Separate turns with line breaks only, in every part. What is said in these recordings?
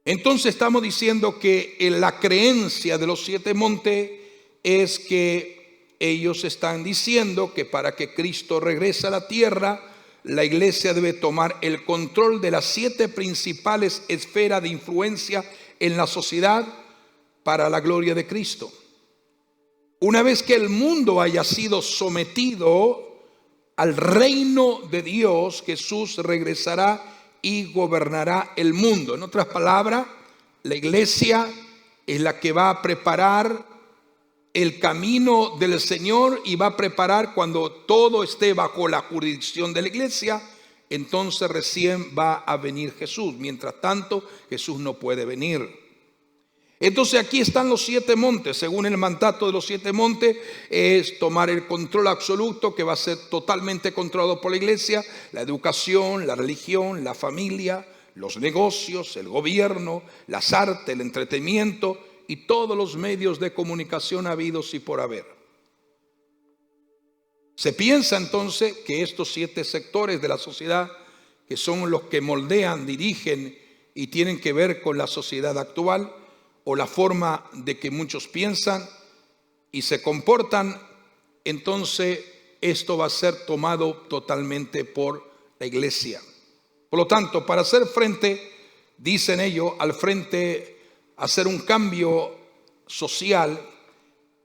Entonces estamos diciendo que la creencia de los 7 montes es que ellos están diciendo que para que Cristo regrese a la tierra, la iglesia debe tomar el control de las 7 principales esferas de influencia en la sociedad para la gloria de Cristo. Una vez que el mundo haya sido sometido al reino de Dios, Jesús regresará y gobernará el mundo. En otras palabras, la iglesia es la que va a preparar el camino del Señor y va a preparar cuando todo esté bajo la jurisdicción de la iglesia, entonces recién va a venir Jesús. Mientras tanto, Jesús no puede venir. Entonces aquí están los 7 montes. Según el mandato de los 7 montes, es tomar el control absoluto que va a ser totalmente controlado por la iglesia: la educación, la religión, la familia, los negocios, el gobierno, las artes, el entretenimiento y todos los medios de comunicación habidos y por haber. Se piensa entonces que estos 7 sectores de la sociedad, que son los que moldean, dirigen y tienen que ver con la sociedad actual, o la forma de que muchos piensan y se comportan, entonces esto va a ser tomado totalmente por la iglesia. Por lo tanto, para hacer frente, dicen ellos, al frente, hacer un cambio social,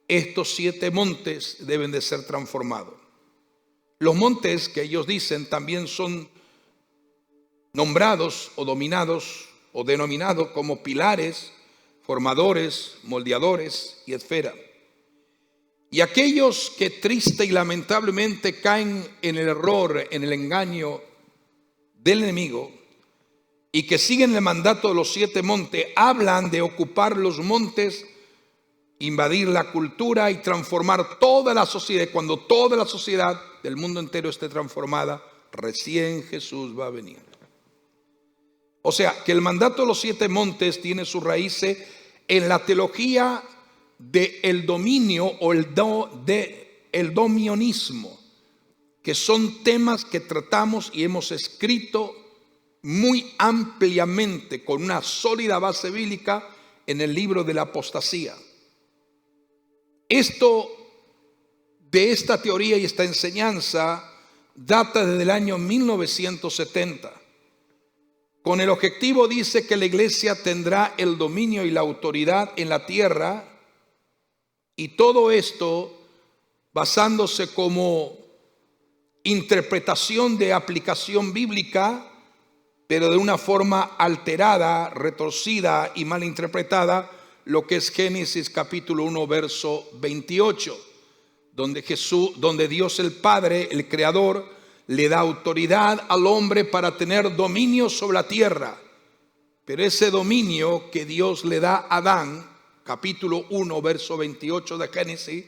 estos 7 montes deben de ser transformados. Los montes que ellos dicen también son nombrados o dominados o denominados como pilares, formadores, moldeadores y esfera. Y aquellos que triste y lamentablemente caen en el error, en el engaño del enemigo y que siguen el mandato de los 7 montes, hablan de ocupar los montes, invadir la cultura y transformar toda la sociedad. Y cuando toda la sociedad del mundo entero esté transformada, recién Jesús va a venir. O sea, que el mandato de los 7 montes tiene sus raíces en la teología del dominio o el dominionismo, que son temas que tratamos y hemos escrito muy ampliamente con una sólida base bíblica en el libro de la apostasía. De esta teoría y esta enseñanza data desde el año 1970. Con el objetivo, dice, que la iglesia tendrá el dominio y la autoridad en la tierra, y todo esto basándose como interpretación de aplicación bíblica, pero de una forma alterada, retorcida y mal interpretada, lo que es Génesis capítulo 1 verso 28, donde Dios el Padre, el Creador, le da autoridad al hombre para tener dominio sobre la tierra. Pero ese dominio que Dios le da a Adán, capítulo 1, verso 28 de Génesis,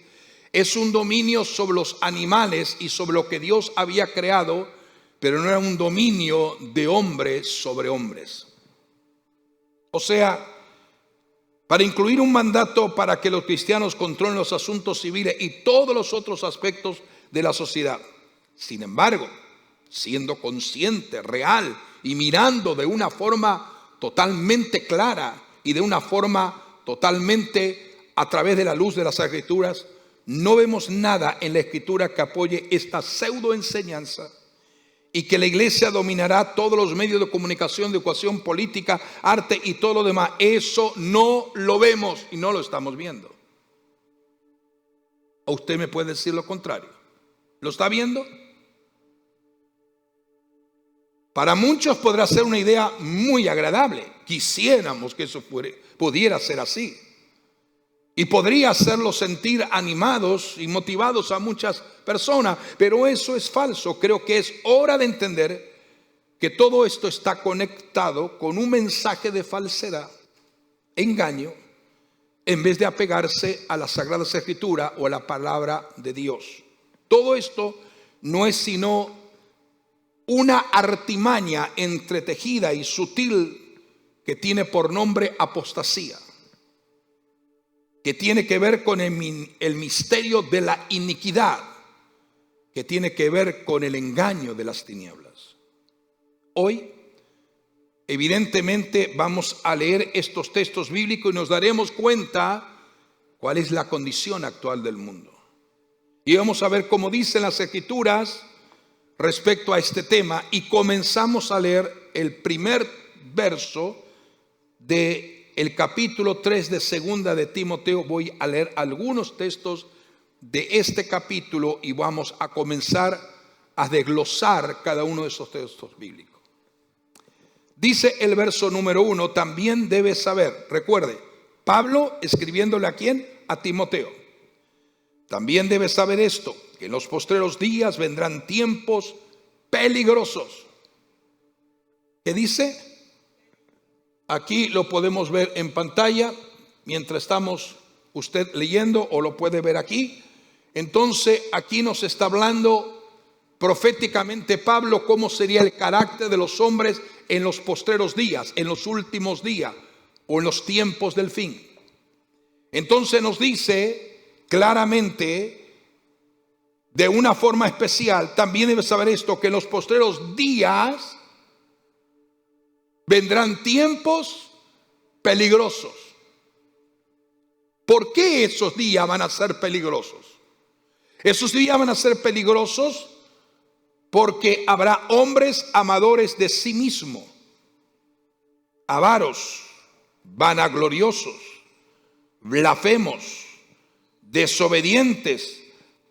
es un dominio sobre los animales y sobre lo que Dios había creado, pero no era un dominio de hombres sobre hombres. O sea, para incluir un mandato para que los cristianos controlen los asuntos civiles y todos los otros aspectos de la sociedad. Sin embargo, siendo consciente, real y mirando de una forma totalmente clara y de una forma totalmente a través de la luz de las Escrituras, no vemos nada en la Escritura que apoye esta pseudo enseñanza y que la iglesia dominará todos los medios de comunicación, de educación, política, arte y todo lo demás. Eso no lo vemos y no lo estamos viendo. ¿O usted me puede decir lo contrario? ¿Lo está viendo? Para muchos podrá ser una idea muy agradable. Quisiéramos que eso pudiera ser así. Y podría hacerlos sentir animados y motivados a muchas personas. Pero eso es falso. Creo que es hora de entender que todo esto está conectado con un mensaje de falsedad, engaño, en vez de apegarse a las Sagradas Escrituras o a la palabra de Dios. Todo esto no es sino una artimaña entretejida y sutil que tiene por nombre apostasía, que tiene que ver con el misterio de la iniquidad, que tiene que ver con el engaño de las tinieblas. Hoy evidentemente vamos a leer estos textos bíblicos y nos daremos cuenta cuál es la condición actual del mundo. Y vamos a ver cómo dicen las Escrituras respecto a este tema, y comenzamos a leer el primer verso del capítulo 3 de segunda de Timoteo. Voy a leer algunos textos de este capítulo y vamos a comenzar a desglosar cada uno de esos textos bíblicos. Dice el verso número 1, también debes saber, recuerde, Pablo escribiéndole ¿a quién? A Timoteo. También debes saber esto, que en los postreros días vendrán tiempos peligrosos. ¿Qué dice? Aquí lo podemos ver en pantalla mientras estamos usted leyendo, o lo puede ver aquí. Entonces aquí nos está hablando proféticamente Pablo cómo sería el carácter de los hombres en los postreros días, en los últimos días o en los tiempos del fin. Entonces nos dice claramente, de una forma especial, también debes saber esto, que en los postreros días vendrán tiempos peligrosos. ¿Por qué esos días van a ser peligrosos? Esos días van a ser peligrosos porque habrá hombres amadores de sí mismo, avaros, vanagloriosos, blasfemos, desobedientes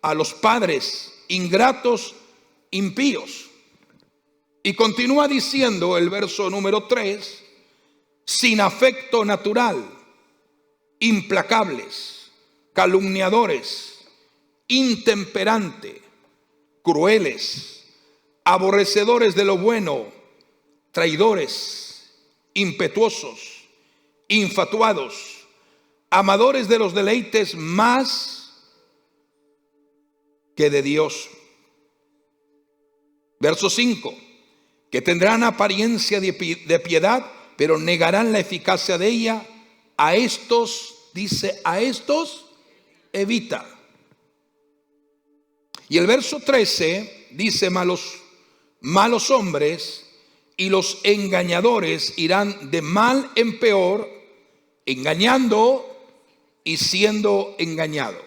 a los padres, ingratos, impíos. Y continúa diciendo el verso número 3, sin afecto natural, implacables, calumniadores, intemperantes, crueles, aborrecedores de lo bueno, traidores, impetuosos, infatuados, amadores de los deleites más que de Dios. Verso 5, que tendrán apariencia de piedad, pero negarán la eficacia de ella. A estos, dice, a estos evita. Y el verso 13 dice, malos hombres y los engañadores irán de mal en peor, engañando y siendo engañado.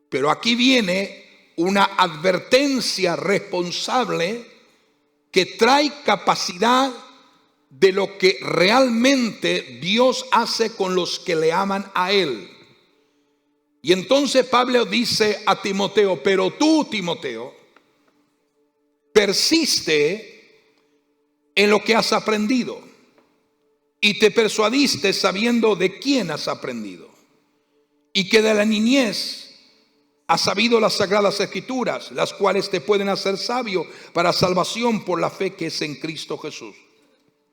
Pero aquí viene una advertencia responsable que trae capacidad de lo que realmente Dios hace con los que le aman a Él. Y entonces Pablo dice a Timoteo, pero tú, Timoteo, persiste en lo que has aprendido y te persuadiste sabiendo de quién has aprendido, y que de la niñez has sabido las sagradas escrituras, las cuales te pueden hacer sabio para salvación por la fe que es en Cristo Jesús.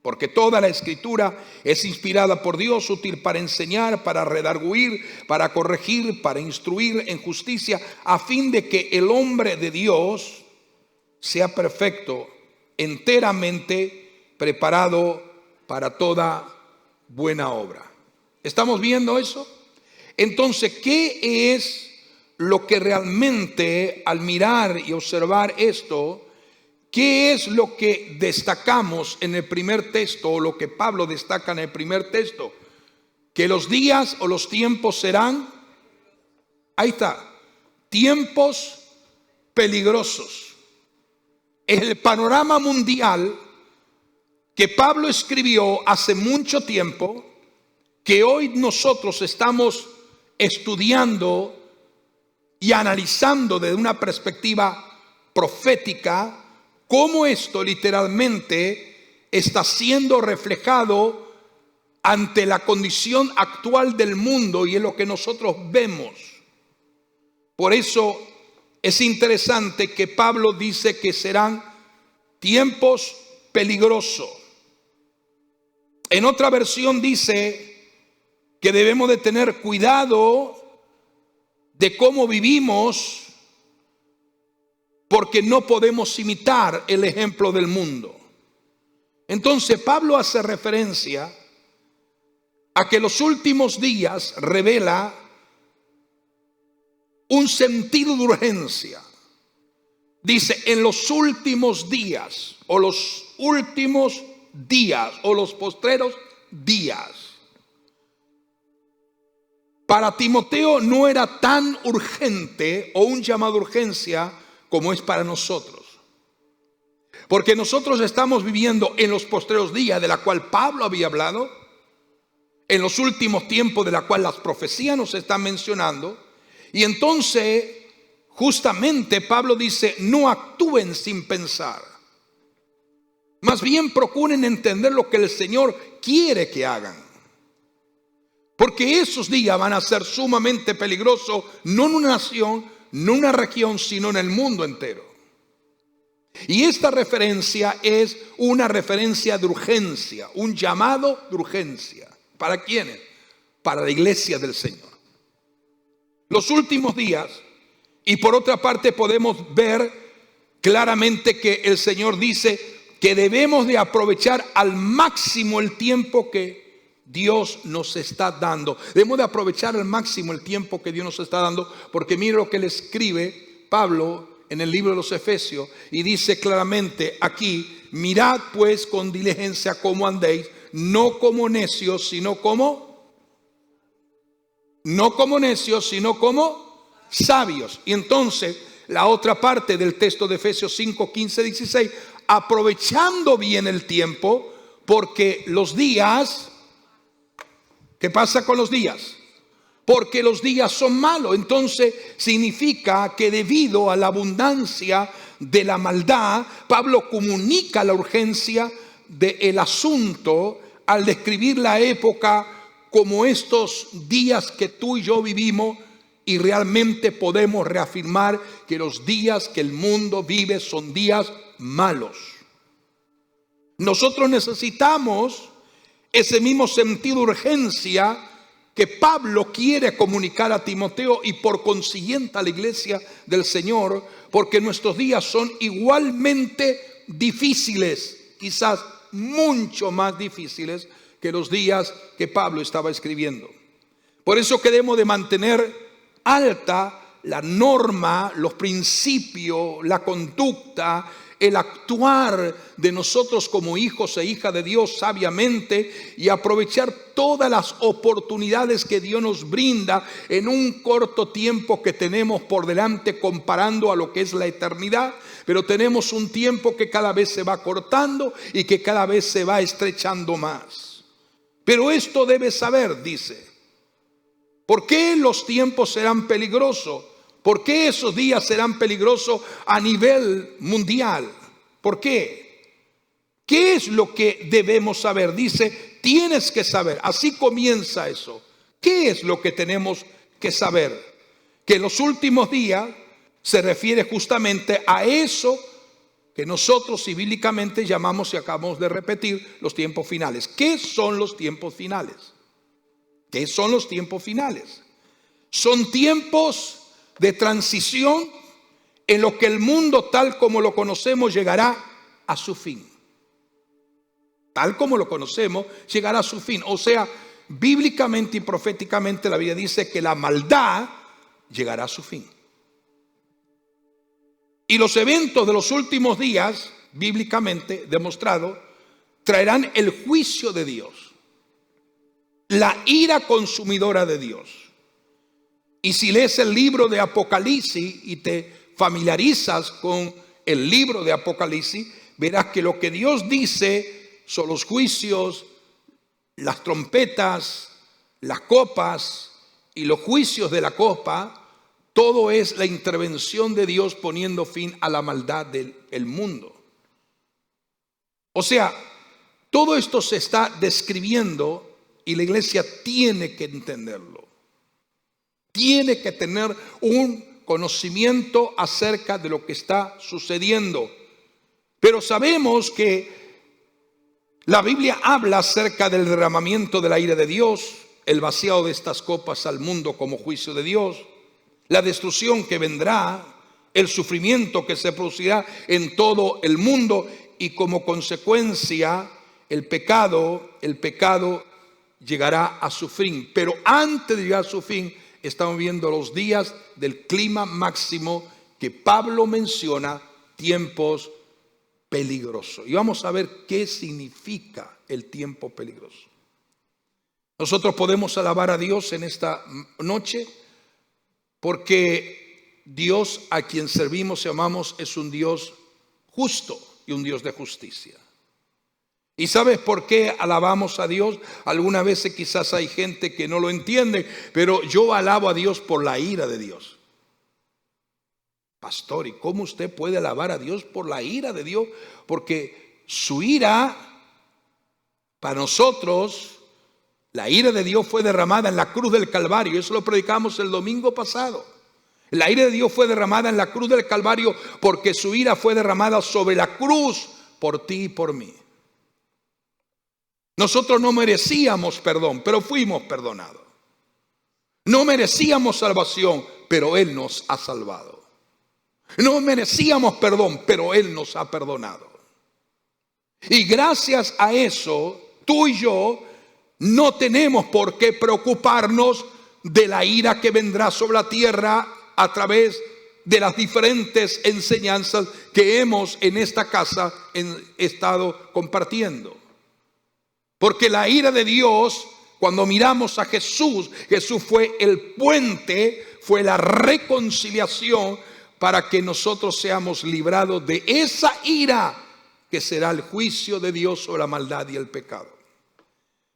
Porque toda la escritura es inspirada por Dios, útil para enseñar, para redarguir, para corregir, para instruir en justicia, a fin de que el hombre de Dios sea perfecto, enteramente preparado para toda buena obra. ¿Estamos viendo eso? Entonces, ¿qué es lo que realmente, al mirar y observar esto, qué es lo que destacamos en el primer texto, o lo que Pablo destaca en el primer texto? Que los días o los tiempos serán, ahí está, tiempos peligrosos. El panorama mundial que Pablo escribió hace mucho tiempo, que hoy nosotros estamos estudiando y analizando desde una perspectiva profética, cómo esto literalmente está siendo reflejado ante la condición actual del mundo, y es lo que nosotros vemos. Por eso es interesante que Pablo dice que serán tiempos peligrosos. En otra versión dice que debemos de tener cuidado de cómo vivimos, porque no podemos imitar el ejemplo del mundo. Entonces Pablo hace referencia a que los últimos días revela un sentido de urgencia. Dice, en los últimos días o los últimos días o los postreros días. Para Timoteo no era tan urgente o un llamado de urgencia como es para nosotros. Porque nosotros estamos viviendo en los postreros días de la cual Pablo había hablado, en los últimos tiempos de la cual las profecías nos están mencionando. Y entonces justamente Pablo dice: no actúen sin pensar. Más bien procuren entender lo que el Señor quiere que hagan. Porque esos días van a ser sumamente peligrosos, no en una nación, no en una región, sino en el mundo entero. Y esta referencia es una referencia de urgencia, un llamado de urgencia. ¿Para quiénes? Para la iglesia del Señor. Los últimos días, y por otra parte podemos ver claramente que el Señor dice que debemos de aprovechar al máximo el tiempo que Dios nos está dando. Debemos de aprovechar al máximo el tiempo que Dios nos está dando, porque mire lo que le escribe Pablo en el libro de los Efesios, y dice claramente aquí: mirad pues con diligencia cómo andéis, no como necios, sino como sabios. Y entonces la otra parte del texto de Efesios 5, 15, 16, aprovechando bien el tiempo, porque los días, ¿qué pasa con los días? Porque los días son malos. Entonces significa que debido a la abundancia de la maldad, Pablo comunica la urgencia del asunto al describir la época como estos días que tú y yo vivimos, y realmente podemos reafirmar que los días que el mundo vive son días malos. Nosotros necesitamos ese mismo sentido de urgencia que Pablo quiere comunicar a Timoteo y por consiguiente a la iglesia del Señor, porque nuestros días son igualmente difíciles, quizás mucho más difíciles que los días que Pablo estaba escribiendo. Por eso que debemos de mantener alta la norma, los principios, la conducta, el actuar de nosotros como hijos e hijas de Dios sabiamente, y aprovechar todas las oportunidades que Dios nos brinda en un corto tiempo que tenemos por delante comparando a lo que es la eternidad. Pero tenemos un tiempo que cada vez se va cortando y que cada vez se va estrechando más. Pero esto debes saber, dice: ¿por qué los tiempos serán peligrosos? ¿Por qué esos días serán peligrosos a nivel mundial? ¿Por qué? ¿Qué es lo que debemos saber? Dice, tienes que saber. Así comienza eso. ¿Qué es lo que tenemos que saber? Que en los últimos días se refiere justamente a eso que nosotros bíblicamente llamamos, y acabamos de repetir, los tiempos finales. ¿Qué son los tiempos finales? ¿Qué son los tiempos finales? Son tiempos de transición en lo que el mundo tal como lo conocemos llegará a su fin. Tal como lo conocemos llegará a su fin. O sea, bíblicamente y proféticamente la Biblia dice que la maldad llegará a su fin. Y los eventos de los últimos días, bíblicamente demostrado, traerán el juicio de Dios, la ira consumidora de Dios. Y si lees el libro de Apocalipsis y te familiarizas con el libro de Apocalipsis, verás que lo que Dios dice son los juicios, las trompetas, las copas y los juicios de la copa. Todo es la intervención de Dios poniendo fin a la maldad del mundo. O sea, todo esto se está describiendo y la iglesia tiene que entenderlo. Tiene que tener un conocimiento acerca de lo que está sucediendo. Pero sabemos que la Biblia habla acerca del derramamiento de la ira de Dios, el vaciado de estas copas al mundo como juicio de Dios, la destrucción que vendrá, el sufrimiento que se producirá en todo el mundo, y como consecuencia el pecado llegará a su fin. Pero antes de llegar a su fin, estamos viendo los días del clima máximo que Pablo menciona, tiempos peligroso. Y vamos a ver qué significa el tiempo peligroso. Nosotros podemos alabar a Dios en esta noche porque Dios a quien servimos y amamos es un Dios justo y un Dios de justicia. ¿Y sabes por qué alabamos a Dios? Algunas veces quizás hay gente que no lo entiende, pero yo alabo a Dios por la ira de Dios. Pastor, ¿y cómo usted puede alabar a Dios por la ira de Dios? Porque su ira, para nosotros, la ira de Dios fue derramada en la cruz del Calvario. Eso lo predicamos el domingo pasado. La ira de Dios fue derramada en la cruz del Calvario porque su ira fue derramada sobre la cruz por ti y por mí. Nosotros no merecíamos perdón, pero fuimos perdonados. No merecíamos salvación, pero Él nos ha salvado. No merecíamos perdón, pero Él nos ha perdonado. Y gracias a eso, tú y yo no tenemos por qué preocuparnos de la ira que vendrá sobre la tierra a través de las diferentes enseñanzas que hemos en esta casa estado compartiendo. Porque la ira de Dios, cuando miramos a Jesús, Jesús fue el puente, fue la reconciliación para que nosotros seamos librados de esa ira que será el juicio de Dios sobre la maldad y el pecado.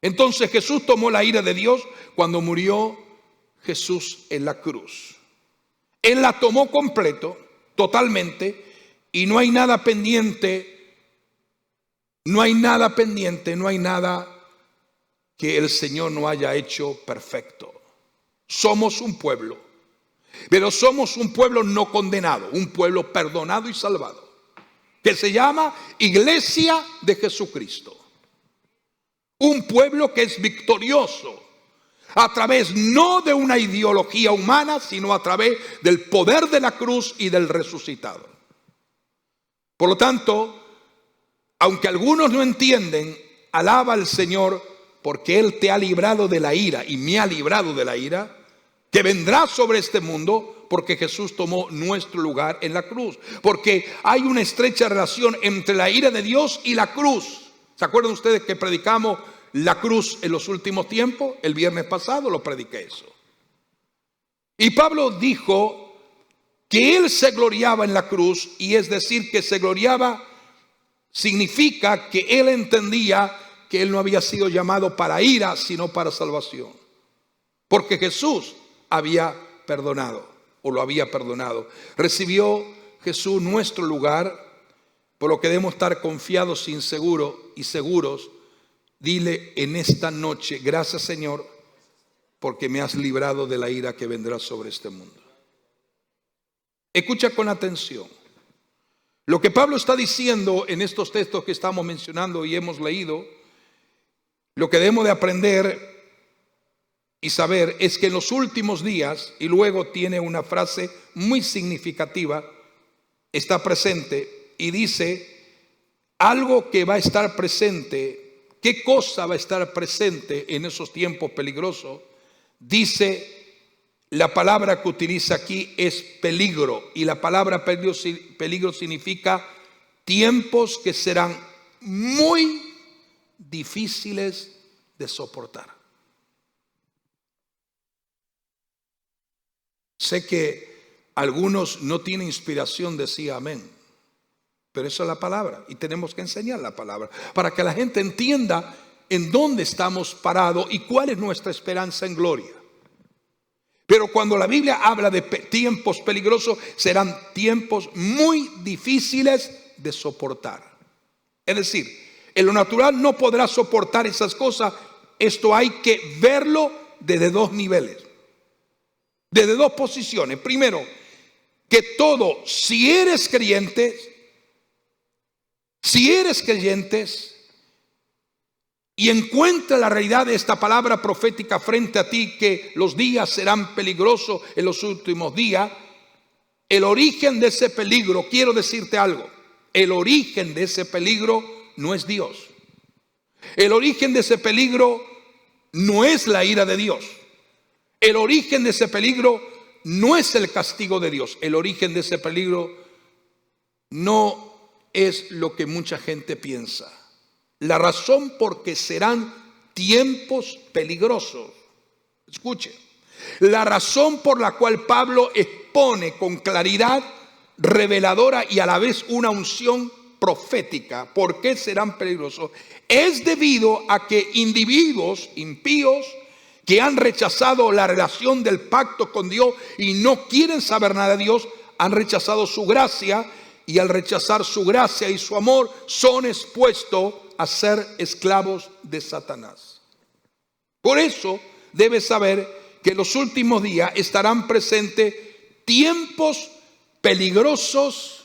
Entonces Jesús tomó la ira de Dios cuando murió Jesús en la cruz. Él la tomó completo, totalmente, y no hay nada pendiente. No hay nada pendiente, no hay nada que el Señor no haya hecho perfecto. Somos un pueblo, pero somos un pueblo no condenado, un pueblo perdonado y salvado, que se llama Iglesia de Jesucristo. Un pueblo que es victorioso a través no de una ideología humana, sino a través del poder de la cruz y del resucitado. Por lo tanto, aunque algunos no entienden, alaba al Señor porque Él te ha librado de la ira y me ha librado de la ira que vendrá sobre este mundo, porque Jesús tomó nuestro lugar en la cruz. Porque hay una estrecha relación entre la ira de Dios y la cruz. ¿Se acuerdan ustedes que predicamos la cruz en los últimos tiempos? El viernes pasado lo prediqué eso. Y Pablo dijo que Él se gloriaba en la cruz, y es decir, que se gloriaba significa que Él entendía que Él no había sido llamado para ira, sino para salvación. Porque Jesús había perdonado, o lo había perdonado. Recibió Jesús nuestro lugar, por lo que debemos estar confiados y seguros. Dile en esta noche: gracias, Señor, porque me has librado de la ira que vendrá sobre este mundo. Escucha con atención. Lo que Pablo está diciendo en estos textos que estamos mencionando y hemos leído, lo que debemos de aprender y saber es que en los últimos días, y luego tiene una frase muy significativa, está presente y dice algo que va a estar presente. ¿Qué cosa va a estar presente en esos tiempos peligrosos? Dice, la palabra que utiliza aquí es peligro, y la palabra peligro significa tiempos que serán muy difíciles de soportar. Sé que algunos no tienen inspiración de decir amén, pero esa es la palabra y tenemos que enseñar la palabra para que la gente entienda en dónde estamos parados y cuál es nuestra esperanza en gloria. Pero cuando la Biblia habla de tiempos peligrosos, serán tiempos muy difíciles de soportar. Es decir, en lo natural no podrá soportar esas cosas. Esto hay que verlo desde dos niveles, desde dos posiciones. Primero, que todo, si eres creyente y encuentra la realidad de esta palabra profética frente a ti, que los días serán peligrosos en los últimos días, el origen de ese peligro, quiero decirte algo, el origen de ese peligro no es Dios. El origen de ese peligro no es la ira de Dios. El origen de ese peligro no es el castigo de Dios. El origen de ese peligro no es lo que mucha gente piensa. La razón por que serán tiempos peligrosos. Escuche, la razón por la cual Pablo expone con claridad reveladora y a la vez una unción profética, ¿por qué serán peligrosos? Es debido a que individuos impíos que han rechazado la relación del pacto con Dios y no quieren saber nada de Dios, han rechazado su gracia, y al rechazar su gracia y su amor son expuestos a ser esclavos de Satanás. Por eso debes saber que en los últimos días estarán presentes tiempos peligrosos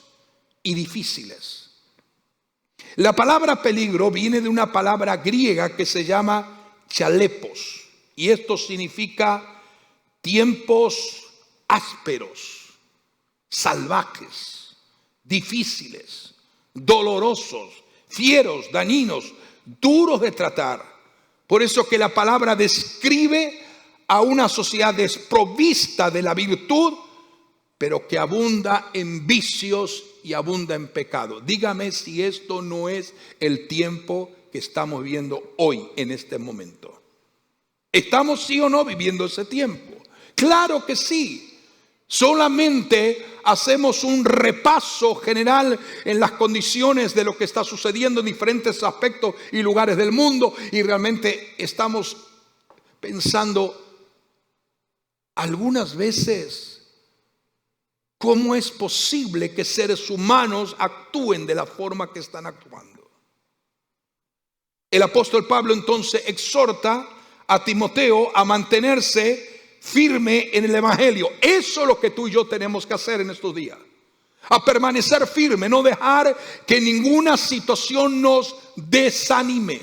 y difíciles. La palabra peligro viene de una palabra griega que se llama chalepos, y esto significa tiempos ásperos, salvajes, difíciles, dolorosos, fieros, dañinos, duros de tratar. Por eso que la palabra describe a una sociedad desprovista de la virtud, pero que abunda en vicios y abunda en pecado. Dígame si esto no es el tiempo que estamos viviendo hoy, en este momento. ¿Estamos sí o no viviendo ese tiempo? Claro que sí. Solamente hacemos un repaso general en las condiciones de lo que está sucediendo en diferentes aspectos y lugares del mundo, y realmente estamos pensando algunas veces cómo es posible que seres humanos actúen de la forma que están actuando. El apóstol Pablo entonces exhorta a Timoteo a mantenerse firme en el evangelio. Eso es lo que tú y yo tenemos que hacer en estos días. A permanecer firme, no dejar que ninguna situación nos desanime,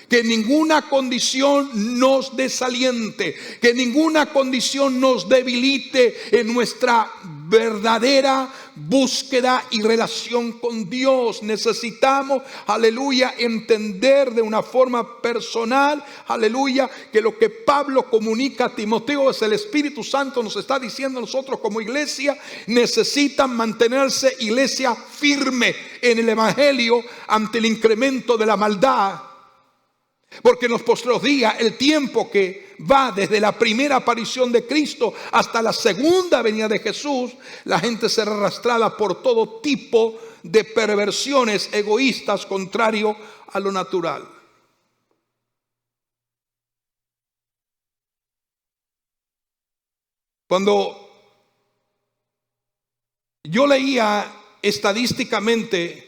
que ninguna condición nos desaliente, que ninguna condición nos debilite en nuestra verdadera búsqueda y relación con Dios. Necesitamos, aleluya, entender de una forma personal, aleluya, que lo que Pablo comunica a Timoteo es el Espíritu Santo nos está diciendo a nosotros como iglesia. Necesitan mantenerse, iglesia, firme en el evangelio ante el incremento de la maldad. Porque en los postreros días, el tiempo que va desde la primera aparición de Cristo hasta la segunda venida de Jesús, la gente será arrastrada por todo tipo de perversiones egoístas contrario a lo natural. Cuando yo leía estadísticamente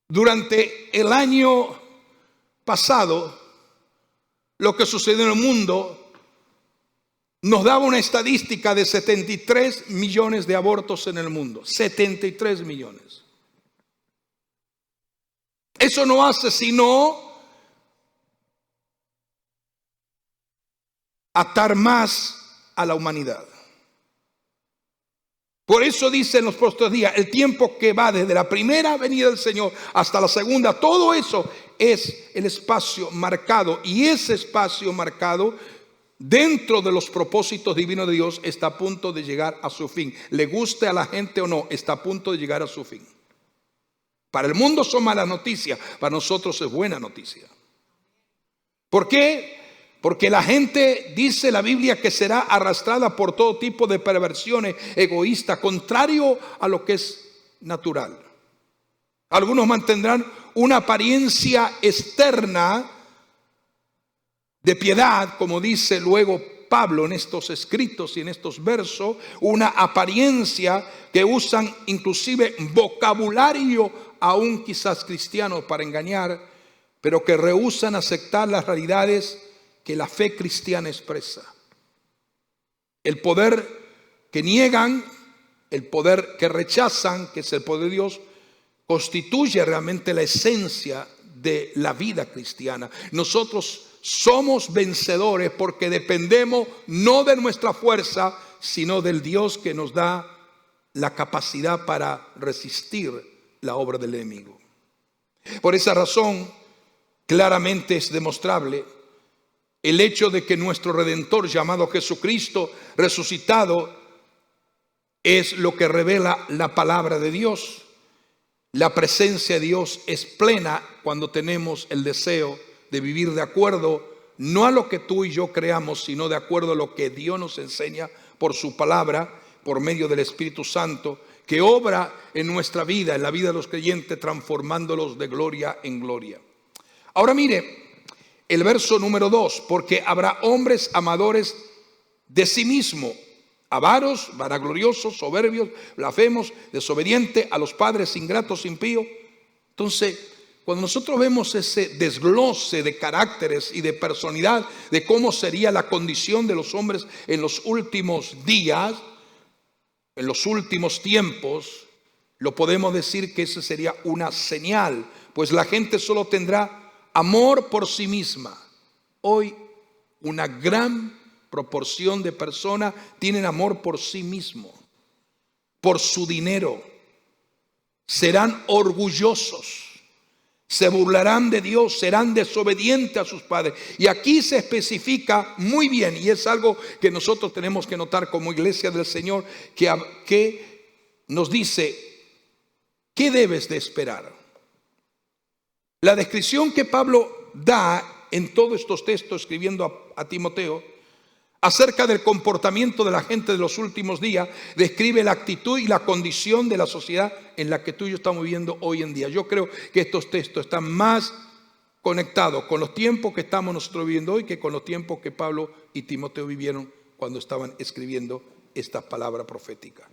durante el año pasado lo que sucedió en el mundo, nos daba una estadística de 73 millones de abortos en el mundo. 73 millones. Eso no hace sino atar más a la humanidad. Por eso dice en los próximos días, el tiempo que va desde la primera venida del Señor hasta la segunda, todo eso es el espacio marcado, y ese espacio marcado dentro de los propósitos divinos de Dios está a punto de llegar a su fin. Le guste a la gente o no, está a punto de llegar a su fin. Para el mundo son malas noticias, para nosotros es buena noticia. ¿Por qué? Porque la gente, dice la Biblia, que será arrastrada por todo tipo de perversiones egoístas, contrario a lo que es natural. Algunos mantendrán una apariencia externa de piedad, como dice luego Pablo en estos escritos y en estos versos, una apariencia que usan inclusive vocabulario aún quizás cristiano para engañar, pero que rehúsan aceptar las realidades que la fe cristiana expresa. El poder que niegan, el poder que rechazan, que es el poder de Dios, constituye realmente la esencia de la vida cristiana. Nosotros somos vencedores porque dependemos no de nuestra fuerza, sino del Dios que nos da la capacidad para resistir la obra del enemigo. Por esa razón, claramente es demostrable el hecho de que nuestro Redentor, llamado Jesucristo, resucitado, es lo que revela la palabra de Dios. La presencia de Dios es plena cuando tenemos el deseo de vivir de acuerdo, no a lo que tú y yo creamos, sino de acuerdo a lo que Dios nos enseña por su palabra, por medio del Espíritu Santo, que obra en nuestra vida, en la vida de los creyentes, transformándolos de gloria en gloria. Ahora mire el verso número 2, porque habrá hombres amadores de sí mismo, avaros, vanagloriosos, soberbios, blasfemos, desobedientes, a los padres, ingratos, impíos. Entonces, cuando nosotros vemos ese desglose de caracteres y de personalidad, de cómo sería la condición de los hombres en los últimos días, en los últimos tiempos, lo podemos decir que esa sería una señal, pues la gente solo tendrá amor por sí misma. Hoy una gran proporción de personas tienen amor por sí mismo, por su dinero. Serán orgullosos, se burlarán de Dios, serán desobedientes a sus padres. Y aquí se especifica muy bien, y es algo que nosotros tenemos que notar como iglesia del Señor, que nos dice, ¿qué debes de esperar? La descripción que Pablo da en todos estos textos, escribiendo a Timoteo, acerca del comportamiento de la gente de los últimos días, describe la actitud y la condición de la sociedad en la que tú y yo estamos viviendo hoy en día. Yo creo que estos textos están más conectados con los tiempos que estamos nosotros viviendo hoy que con los tiempos que Pablo y Timoteo vivieron cuando estaban escribiendo esta palabra profética.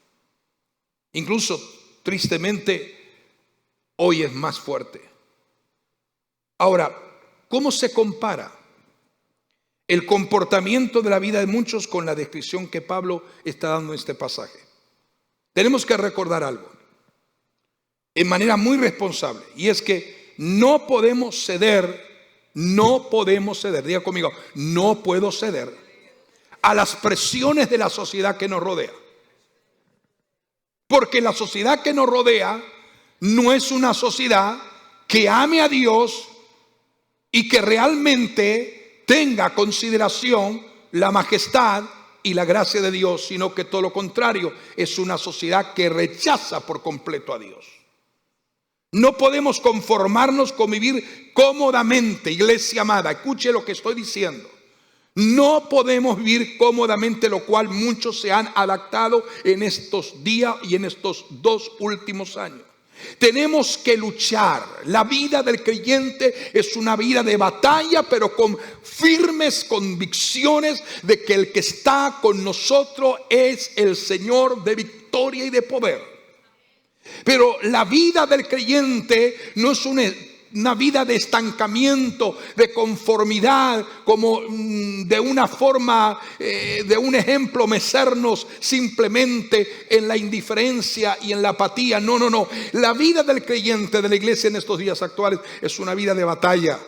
Incluso, tristemente, hoy es más fuerte. Ahora, ¿cómo se compara el comportamiento de la vida de muchos con la descripción que Pablo está dando en este pasaje? Tenemos que recordar algo en manera muy responsable, y es que no podemos ceder, diga conmigo, no puedo ceder a las presiones de la sociedad que nos rodea, porque la sociedad que nos rodea no es una sociedad que ame a Dios y que realmente tenga consideración la majestad y la gracia de Dios, sino que todo lo contrario, es una sociedad que rechaza por completo a Dios. No podemos conformarnos con vivir cómodamente, iglesia amada, escuche lo que estoy diciendo. No podemos vivir cómodamente, lo cual muchos se han adaptado en estos días y en estos 2 últimos años. Tenemos que luchar. La vida del creyente es una vida de batalla, pero con firmes convicciones de que el que está con nosotros es el Señor de victoria y de poder. Pero la vida del creyente no es una vida de estancamiento, de conformidad, como de una forma, de un ejemplo, mecernos simplemente en la indiferencia y en la apatía. No. La vida del creyente de la iglesia en estos días actuales es una vida de batalla,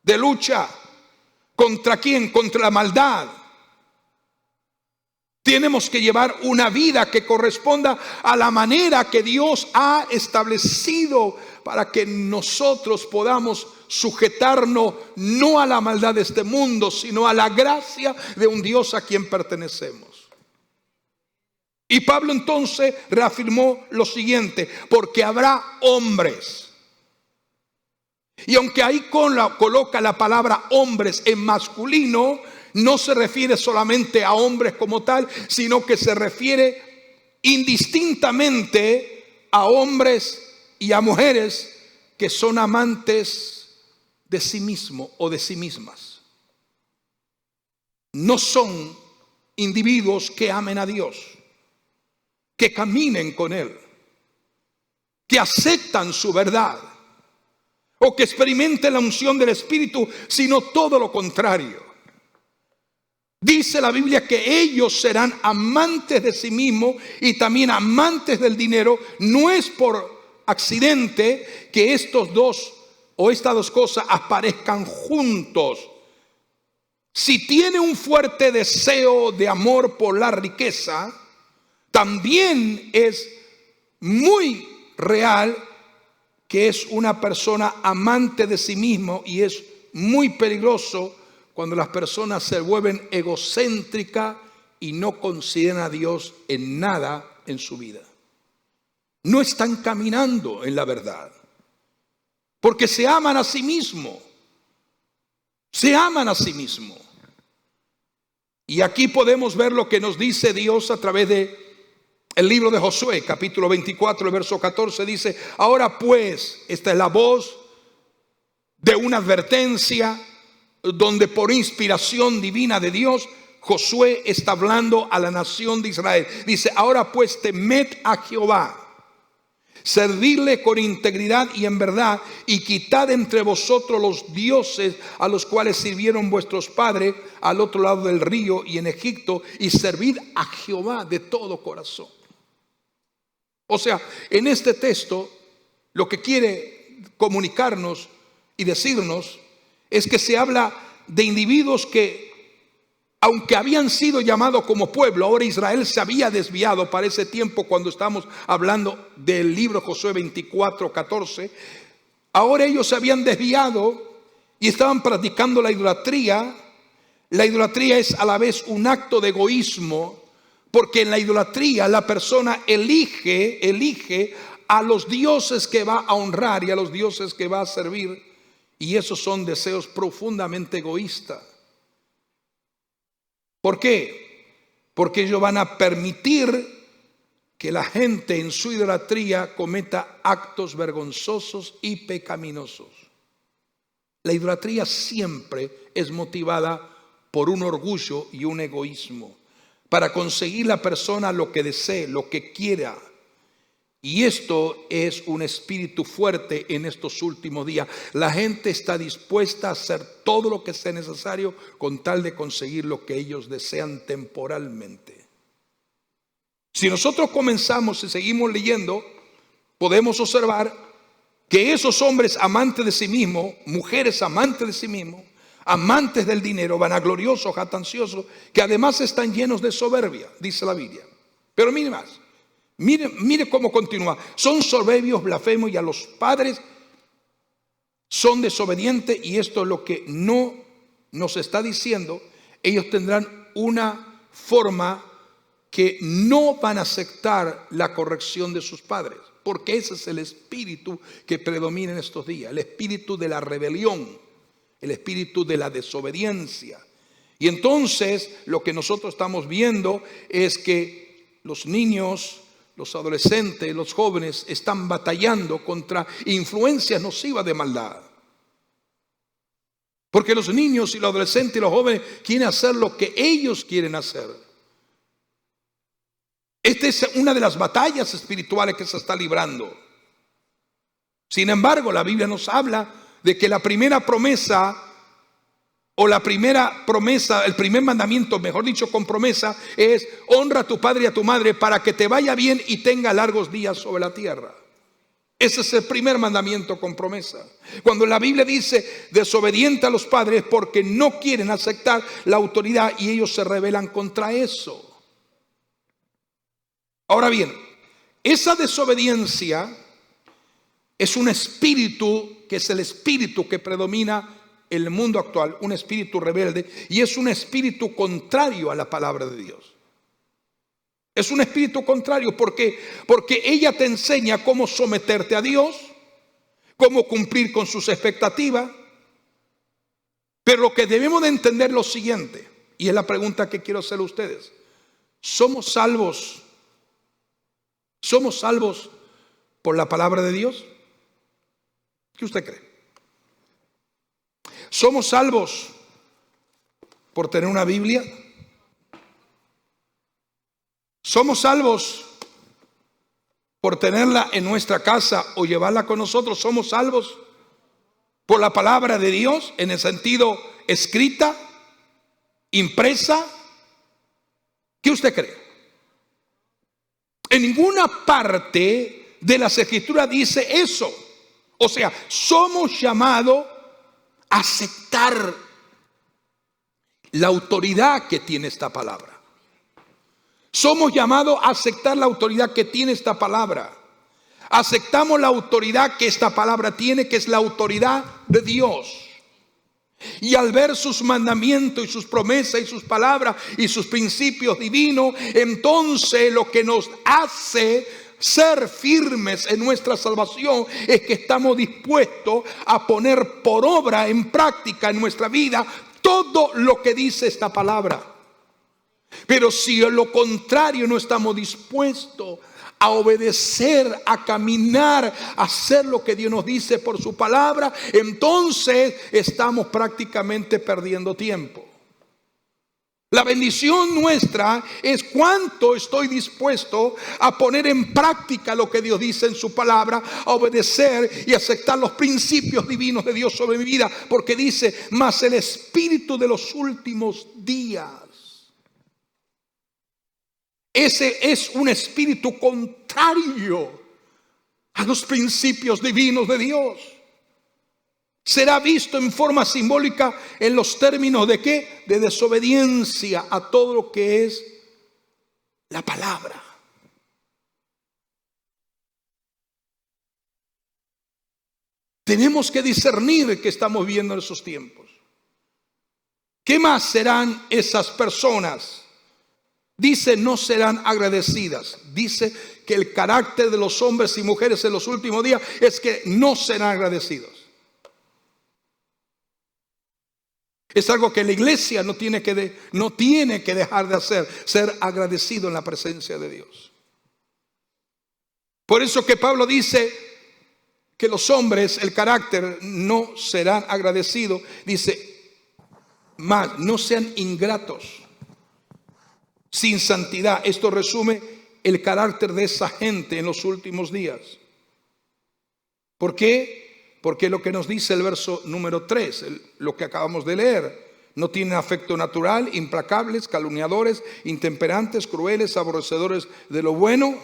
de lucha. ¿Contra quién? Contra la maldad. Tenemos que llevar una vida que corresponda a la manera que Dios ha establecido para que nosotros podamos sujetarnos no a la maldad de este mundo, sino a la gracia de un Dios a quien pertenecemos. Y Pablo entonces reafirmó lo siguiente: porque habrá hombres. Y aunque ahí coloca la palabra hombres en masculino, no se refiere solamente a hombres como tal, sino que se refiere indistintamente a hombres y a mujeres que son amantes de sí mismos o de sí mismas. No son individuos que amen a Dios, que caminen con Él, que aceptan su verdad o que experimenten la unción del Espíritu, sino todo lo contrario. Dice la Biblia que ellos serán amantes de sí mismos y también amantes del dinero. No es por accidente que estos dos o estas dos cosas aparezcan juntos. Si tiene un fuerte deseo de amor por la riqueza, también es muy real que es una persona amante de sí mismo, y es muy peligroso cuando las personas se vuelven egocéntricas y no consideran a Dios en nada en su vida. no están caminando en la verdad, porque se aman a sí mismos. Se aman a sí mismos. Y aquí podemos ver lo que nos dice Dios a través de el libro de Josué, capítulo 24, el verso 14, dice: ahora pues, esta es la voz de una advertencia, donde por inspiración divina de Dios, Josué está hablando a la nación de Israel. Dice: ahora pues, temed a Jehová, servidle con integridad y en verdad, y quitad entre vosotros los dioses a los cuales sirvieron vuestros padres al otro lado del río y en Egipto, y servid a Jehová de todo corazón. O sea, en este texto lo que quiere comunicarnos y decirnos es que se habla de individuos que, aunque habían sido llamados como pueblo, ahora Israel se había desviado para ese tiempo cuando estamos hablando del libro Josué 24, 14. Ahora ellos se habían desviado y estaban practicando la idolatría. La idolatría es a la vez un acto de egoísmo, porque en la idolatría la persona elige a los dioses que va a honrar y a los dioses que va a servir, y esos son deseos profundamente egoístas. ¿Por qué? Porque ellos van a permitir que la gente en su idolatría cometa actos vergonzosos y pecaminosos. La idolatría siempre es motivada por un orgullo y un egoísmo, para conseguir la persona lo que desee, lo que quiera. Y esto es un espíritu fuerte en estos últimos días. La gente está dispuesta a hacer todo lo que sea necesario con tal de conseguir lo que ellos desean temporalmente. Si nosotros comenzamos y seguimos leyendo, podemos observar que esos hombres amantes de sí mismos, mujeres amantes de sí mismos, amantes del dinero, vanagloriosos, jactanciosos, que además están llenos de soberbia, dice la Biblia. Pero mire más. Mire cómo continúa. Son soberbios, blasfemos, y a los padres son desobedientes. Y esto es lo que no nos está diciendo. Ellos tendrán una forma que no van a aceptar la corrección de sus padres, porque ese es el espíritu que predomina en estos días, el espíritu de la rebelión, el espíritu de la desobediencia. Y entonces lo que nosotros estamos viendo es que los niños, los adolescentes, los jóvenes están batallando contra influencias nocivas de maldad. Porque los niños y los adolescentes y los jóvenes quieren hacer lo que ellos quieren hacer. Esta es una de las batallas espirituales que se está librando. Sin embargo, la Biblia nos habla de que la primera promesa, o la primera promesa, el primer mandamiento, mejor dicho, con promesa, es: honra a tu padre y a tu madre para que te vaya bien y tenga largos días sobre la tierra. Ese es el primer mandamiento con promesa. Cuando la Biblia dice desobediente a los padres, porque no quieren aceptar la autoridad y ellos se rebelan contra eso. Ahora bien, esa desobediencia es un espíritu que es el espíritu que predomina en el mundo actual, un espíritu rebelde, y es un espíritu contrario a la palabra de Dios. Es un espíritu contrario porque ella te enseña cómo someterte a Dios, cómo cumplir con sus expectativas. Pero lo que debemos de entender es lo siguiente, y es la pregunta que quiero hacer a ustedes: ¿somos salvos? ¿Somos salvos por la palabra de Dios? ¿Qué usted cree? ¿Somos salvos por tener una Biblia? ¿Somos salvos por tenerla en nuestra casa o llevarla con nosotros? ¿Somos salvos por la palabra de Dios en el sentido escrita, impresa? ¿Qué usted cree? En ninguna parte de las Escrituras dice eso. O sea, somos llamados a aceptar la autoridad que tiene esta palabra. Somos llamados a aceptar la autoridad que tiene esta palabra. Aceptamos la autoridad que esta palabra tiene, que es la autoridad de Dios. Y al ver sus mandamientos y sus promesas y sus palabras y sus principios divinos, entonces lo que nos hace Ser firmes en nuestra salvación es que estamos dispuestos a poner por obra, en práctica en nuestra vida, todo lo que dice esta palabra. Pero si a lo contrario no estamos dispuestos a obedecer, a caminar, a hacer lo que Dios nos dice por su palabra, entonces estamos prácticamente perdiendo tiempo. La bendición nuestra es cuánto estoy dispuesto a poner en práctica lo que Dios dice en su palabra, a obedecer y aceptar los principios divinos de Dios sobre mi vida, porque dice, mas el espíritu de los últimos días. Ese es un espíritu contrario a los principios divinos de Dios. Será visto en forma simbólica en los términos de ¿qué? De desobediencia a todo lo que es la palabra. Tenemos que discernir que estamos viviendo en esos tiempos. ¿Qué más serán esas personas? Dice, no serán agradecidas. Dice que el carácter de los hombres y mujeres en los últimos días es que no serán agradecidos. Es algo que la iglesia no tiene que dejar de hacer, ser agradecido en la presencia de Dios. Por eso que Pablo dice que los hombres, el carácter, no serán agradecidos. Dice, más, no sean ingratos, sin santidad. Esto resume el carácter de esa gente en los últimos días. ¿Por qué? Porque lo que nos dice el verso número 3, lo que acabamos de leer, no tienen afecto natural, implacables, calumniadores, intemperantes, crueles, aborrecedores de lo bueno.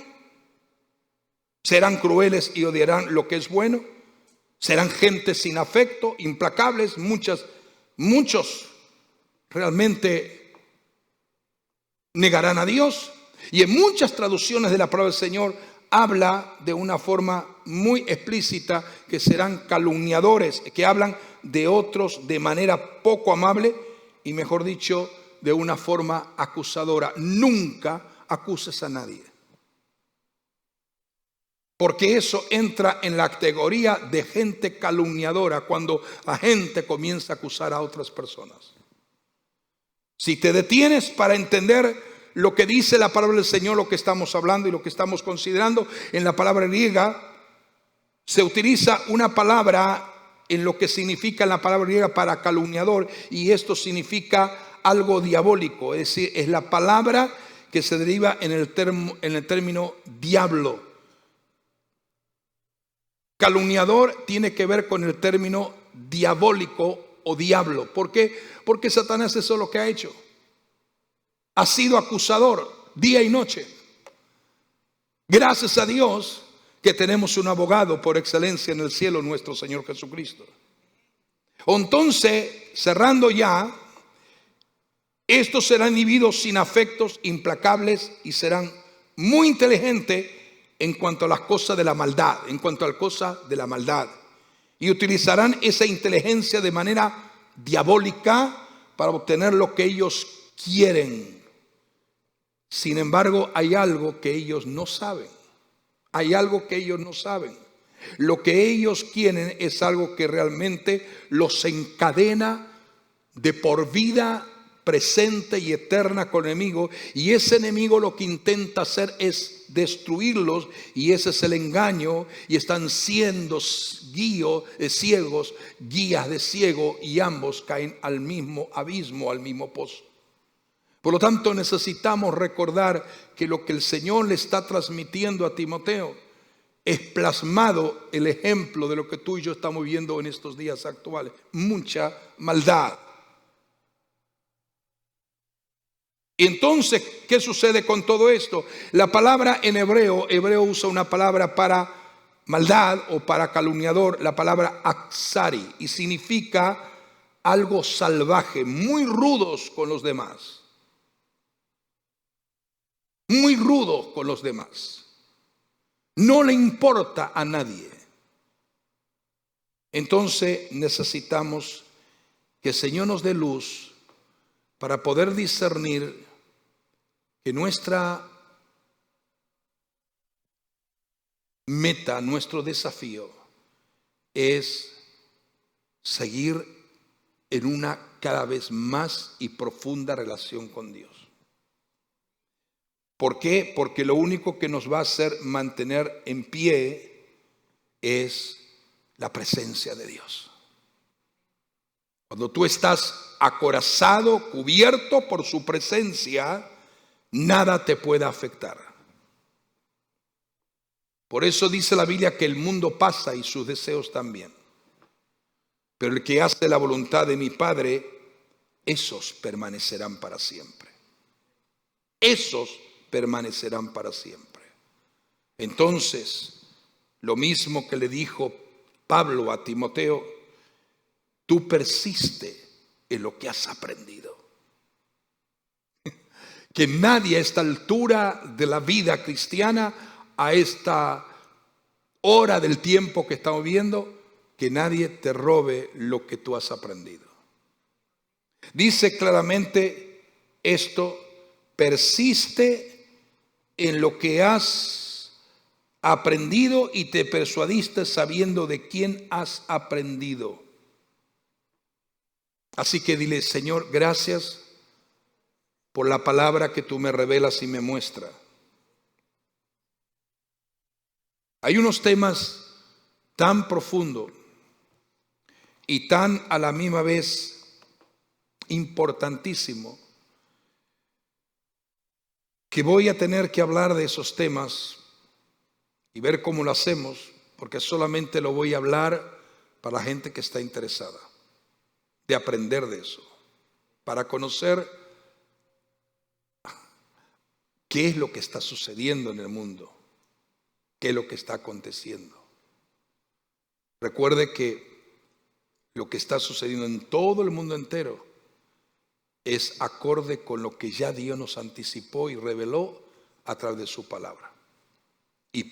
Serán crueles y odiarán lo que es bueno. Serán gente sin afecto, implacables, muchos realmente negarán a Dios. Y en muchas traducciones de la palabra del Señor habla de una forma muy explícita que serán calumniadores, que hablan de otros de manera poco amable y, mejor dicho, de una forma acusadora. Nunca acuses a nadie, porque eso entra en la categoría de gente calumniadora cuando la gente comienza a acusar a otras personas. Si te detienes para entender lo que dice la palabra del Señor, lo que estamos hablando y lo que estamos considerando, en la palabra griega se utiliza una palabra en lo que significa la palabra griega para calumniador, y esto significa algo diabólico, es decir, es la palabra que se deriva en el término diablo. Calumniador tiene que ver con el término diabólico o diablo. ¿Por qué? Porque Satanás eso es lo que ha hecho. Ha sido acusador día y noche. Gracias a Dios que tenemos un abogado por excelencia en el cielo, nuestro Señor Jesucristo. Entonces, cerrando ya, estos serán individuos sin afectos, implacables, y serán muy inteligentes en cuanto a las cosas de la maldad, y utilizarán esa inteligencia de manera diabólica para obtener lo que ellos quieren. Sin embargo, hay algo que ellos no saben. Lo que ellos quieren es algo que realmente los encadena de por vida presente y eterna con el enemigo, y ese enemigo lo que intenta hacer es destruirlos, y ese es el engaño, y están siendo ciegos, guías de ciego, y ambos caen al mismo abismo, al mismo pozo. Por lo tanto, necesitamos recordar que lo que el Señor le está transmitiendo a Timoteo es plasmado el ejemplo de lo que tú y yo estamos viendo en estos días actuales. Mucha maldad. Y entonces, ¿qué sucede con todo esto? La palabra en hebreo usa una palabra para maldad o para calumniador, la palabra aksari, y significa algo salvaje, muy rudos con los demás. Muy rudo con los demás. No le importa a nadie. Entonces necesitamos que el Señor nos dé luz para poder discernir que nuestra meta, nuestro desafío es seguir en una cada vez más y profunda relación con Dios. ¿Por qué? Porque lo único que nos va a hacer mantener en pie es la presencia de Dios. Cuando tú estás acorazado, cubierto por su presencia, nada te puede afectar. Por eso dice la Biblia que el mundo pasa y sus deseos también. Pero el que hace la voluntad de mi Padre, esos permanecerán para siempre. Esos permanecerán para siempre. Entonces, lo mismo que le dijo Pablo a Timoteo, tú persiste en lo que has aprendido. Que nadie a esta altura de la vida cristiana, a esta hora del tiempo que estamos viendo, que nadie te robe lo que tú has aprendido. Dice claramente esto: persiste en lo que has aprendido y te persuadiste sabiendo de quién has aprendido. Así que dile: Señor, gracias por la palabra que tú me revelas y me muestras. Hay unos temas tan profundos y tan a la misma vez importantísimos que voy a tener que hablar de esos temas y ver cómo lo hacemos, porque solamente lo voy a hablar para la gente que está interesada de aprender de eso, para conocer qué es lo que está sucediendo en el mundo, qué es lo que está aconteciendo. Recuerde que lo que está sucediendo en todo el mundo entero es acorde con lo que ya Dios nos anticipó y reveló a través de su palabra.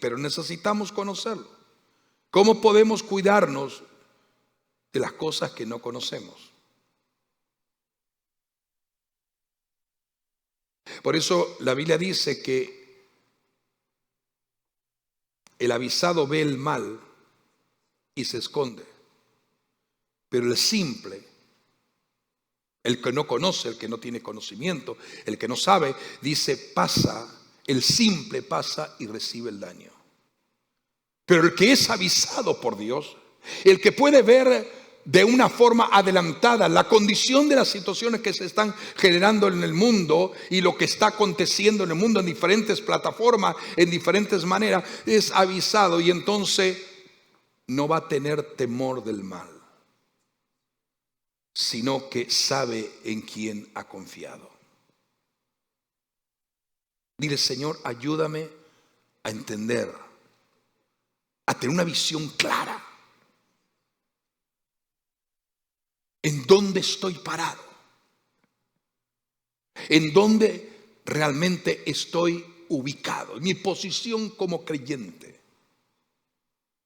Pero necesitamos conocerlo. ¿Cómo podemos cuidarnos de las cosas que no conocemos? Por eso la Biblia dice que el avisado ve el mal y se esconde, pero el simple, el que no conoce, el que no tiene conocimiento, el que no sabe, dice pasa, el simple pasa y recibe el daño. Pero el que es avisado por Dios, el que puede ver de una forma adelantada la condición de las situaciones que se están generando en el mundo y lo que está aconteciendo en el mundo en diferentes plataformas, en diferentes maneras, es avisado y entonces no va a tener temor del mal, sino que sabe en quién ha confiado. Dile: Señor, ayúdame a entender, a tener una visión clara en dónde estoy parado, en dónde realmente estoy ubicado, en mi posición como creyente.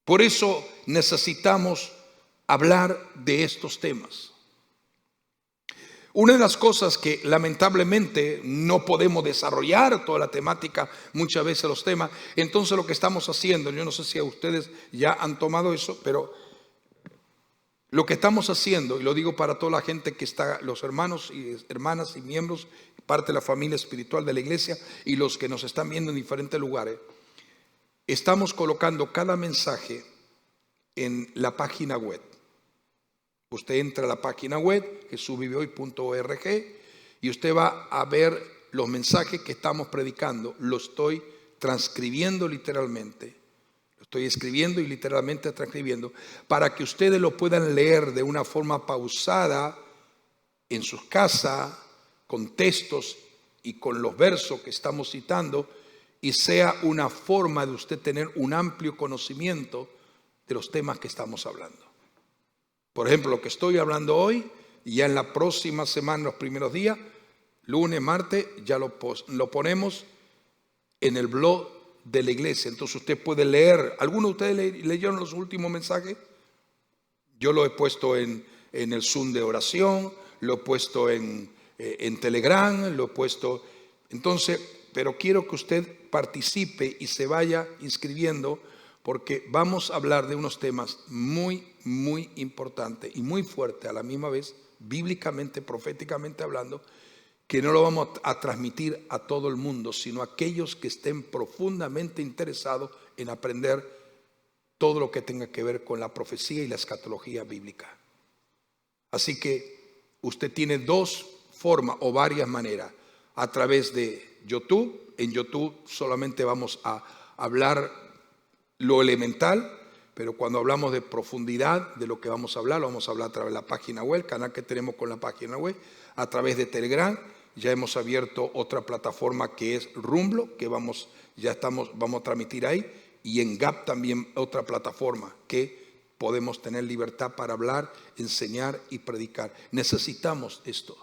Por eso necesitamos hablar de estos temas. Una de las cosas que lamentablemente no podemos desarrollar toda la temática, muchas veces los temas, entonces lo que estamos haciendo, yo no sé si a ustedes ya han tomado eso, pero lo que estamos haciendo, y lo digo para toda la gente que está, los hermanos y hermanas y miembros, parte de la familia espiritual de la iglesia y los que nos están viendo en diferentes lugares, estamos colocando cada mensaje en la página web. Usted entra a la página web, jesusviviehoy.org, y usted va a ver los mensajes que estamos predicando. Lo estoy transcribiendo literalmente. Lo estoy escribiendo y literalmente transcribiendo para que ustedes lo puedan leer de una forma pausada en sus casas, con textos y con los versos que estamos citando, y sea una forma de usted tener un amplio conocimiento de los temas que estamos hablando. Por ejemplo, lo que estoy hablando hoy, ya en la próxima semana, los primeros días, lunes, martes, ya lo ponemos en el blog de la iglesia. Entonces usted puede leer. ¿Algunos de ustedes leyeron los últimos mensajes? Yo lo he puesto en el Zoom de oración, lo he puesto en Telegram, lo he puesto. Entonces, pero quiero que usted participe y se vaya inscribiendo, porque vamos a hablar de unos temas muy, muy importantes y muy fuertes a la misma vez, bíblicamente, proféticamente hablando, que no lo vamos a transmitir a todo el mundo, sino a aquellos que estén profundamente interesados en aprender todo lo que tenga que ver con la profecía y la escatología bíblica. Así que usted tiene dos formas o varias maneras: a través de YouTube. En YouTube solamente vamos a hablar lo elemental, pero cuando hablamos de profundidad de lo que vamos a hablar, lo vamos a hablar a través de la página web, el canal que tenemos con la página web, a través de Telegram. Ya hemos abierto otra plataforma que es Rumble, que vamos a transmitir ahí, y en Gap también otra plataforma que podemos tener libertad para hablar, enseñar y predicar. Necesitamos esto.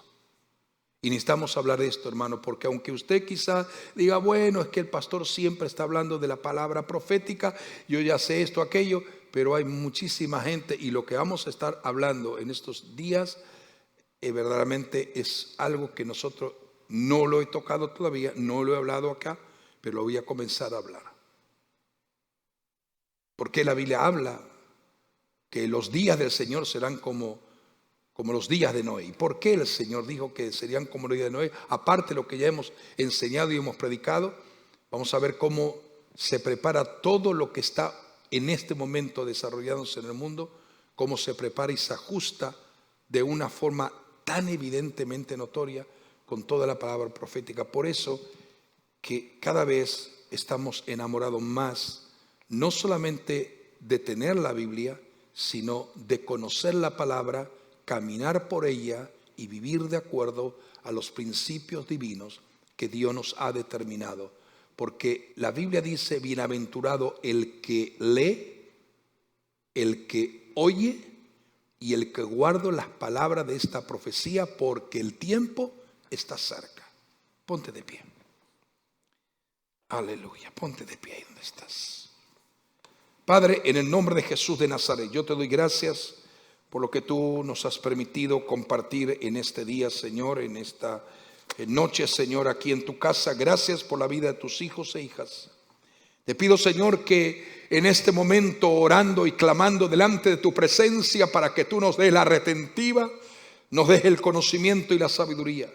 Y necesitamos hablar de esto, hermano, porque aunque usted quizá diga, bueno, es que el pastor siempre está hablando de la palabra profética, yo ya sé esto, aquello, pero hay muchísima gente, y lo que vamos a estar hablando en estos días verdaderamente es algo que nosotros no lo he tocado todavía, no lo he hablado acá, pero lo voy a comenzar a hablar. Porque la Biblia habla que los días del Señor serán como los días de Noé. ¿Y por qué el Señor dijo que serían como los días de Noé? Aparte de lo que ya hemos enseñado y hemos predicado, vamos a ver cómo se prepara todo lo que está en este momento desarrollándose en el mundo, cómo se prepara y se ajusta de una forma tan evidentemente notoria con toda la palabra profética. Por eso que cada vez estamos enamorados más, no solamente de tener la Biblia, sino de conocer la palabra, caminar por ella y vivir de acuerdo a los principios divinos que Dios nos ha determinado. Porque la Biblia dice, bienaventurado el que lee, el que oye y el que guarda las palabras de esta profecía, porque el tiempo está cerca. Ponte de pie. Aleluya, ponte de pie ahí donde estás. Padre, en el nombre de Jesús de Nazaret, yo te doy gracias por lo que tú nos has permitido compartir en este día, Señor, en esta noche, Señor, aquí en tu casa. Gracias por la vida de tus hijos e hijas. Te pido, Señor, que en este momento, orando y clamando delante de tu presencia, para que tú nos des la retentiva, nos des el conocimiento y la sabiduría.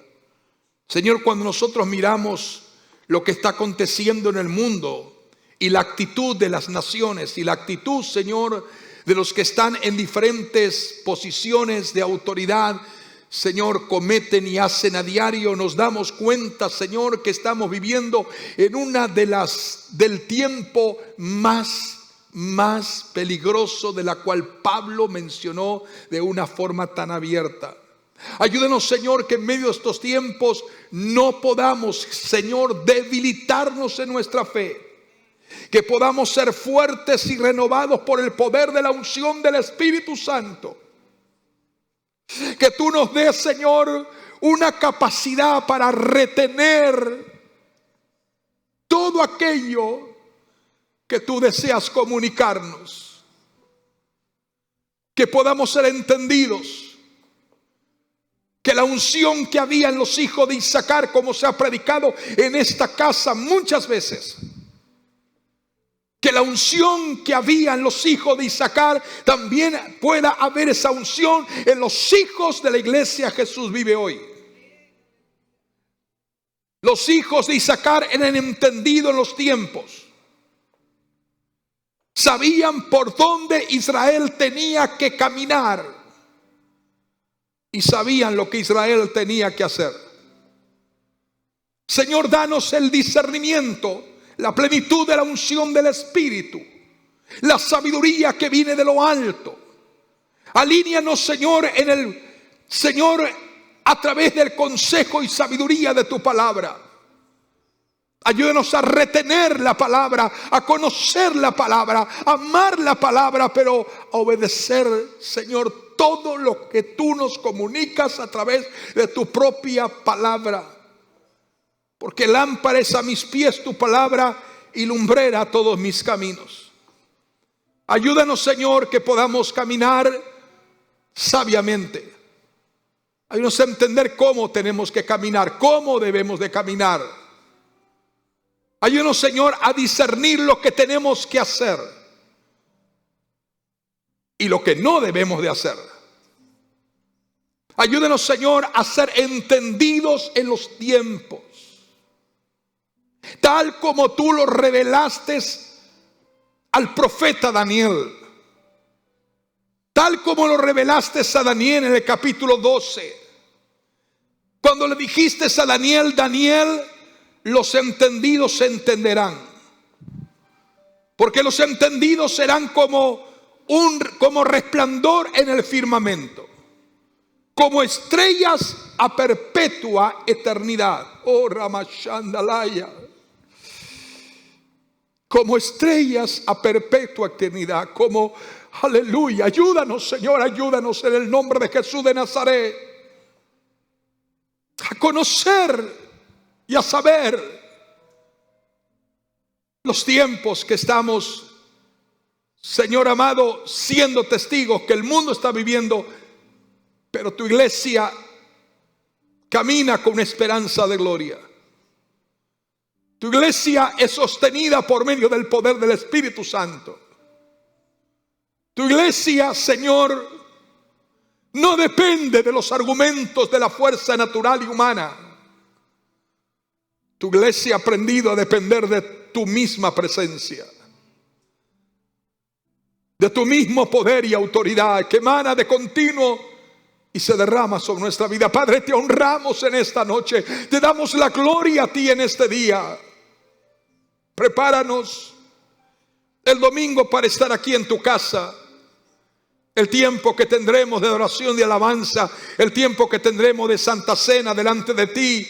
Señor, cuando nosotros miramos lo que está aconteciendo en el mundo y la actitud de las naciones y la actitud, Señor, de los que están en diferentes posiciones de autoridad, Señor, cometen y hacen a diario, nos damos cuenta, Señor, que estamos viviendo en una del tiempo más peligroso, de la cual Pablo mencionó de una forma tan abierta. Ayúdanos, Señor, que en medio de estos tiempos no podamos, Señor, debilitarnos en nuestra fe. Que podamos ser fuertes y renovados por el poder de la unción del Espíritu Santo. Que tú nos des, Señor, una capacidad para retener todo aquello que tú deseas comunicarnos. Que podamos ser entendidos. Que la unción que había en los hijos de Isaacar, como se ha predicado en esta casa muchas veces, que la unción que había en los hijos de Isaacar, también pueda haber esa unción en los hijos de la iglesia Jesús vive hoy. Los hijos de Isaacar eran entendidos en los tiempos. Sabían por dónde Israel tenía que caminar. Y sabían lo que Israel tenía que hacer. Señor, danos el discernimiento, la plenitud de la unción del Espíritu, la sabiduría que viene de lo alto. Alíneanos, Señor, Señor, a través del consejo y sabiduría de tu palabra. Ayúdanos a retener la palabra, a conocer la palabra, a amar la palabra, pero a obedecer, Señor, todo lo que tú nos comunicas a través de tu propia palabra. Porque lámpara es a mis pies tu palabra y lumbrera a todos mis caminos. Ayúdanos, Señor, que podamos caminar sabiamente. Ayúdanos a entender cómo tenemos que caminar, cómo debemos de caminar. Ayúdanos, Señor, a discernir lo que tenemos que hacer. y lo que no debemos de hacer. Ayúdenos, Señor, a ser entendidos en los tiempos, tal como tú lo revelaste al profeta Daniel, tal como lo revelaste a Daniel en el capítulo 12, cuando le dijiste a Daniel: Daniel, los entendidos se entenderán, porque los entendidos serán como resplandor en el firmamento, como estrellas a perpetua eternidad. Oh, Ramashandalaya. Como estrellas a perpetua eternidad, como, aleluya. Ayúdanos, Señor, ayúdanos en el nombre de Jesús de Nazaret a conocer y a saber los tiempos que estamos, Señor amado, siendo testigos que el mundo está viviendo, pero tu iglesia camina con esperanza de gloria. Tu iglesia es sostenida por medio del poder del Espíritu Santo. Tu iglesia, Señor, no depende de los argumentos de la fuerza natural y humana. Tu iglesia ha aprendido a depender de tu misma presencia, de tu mismo poder y autoridad que emana de continuo y se derrama sobre nuestra vida. Padre, te honramos en esta noche, te damos la gloria a ti en este día. Prepáranos el domingo para estar aquí en tu casa. El tiempo que tendremos de oración, de alabanza, el tiempo que tendremos de santa cena delante de ti,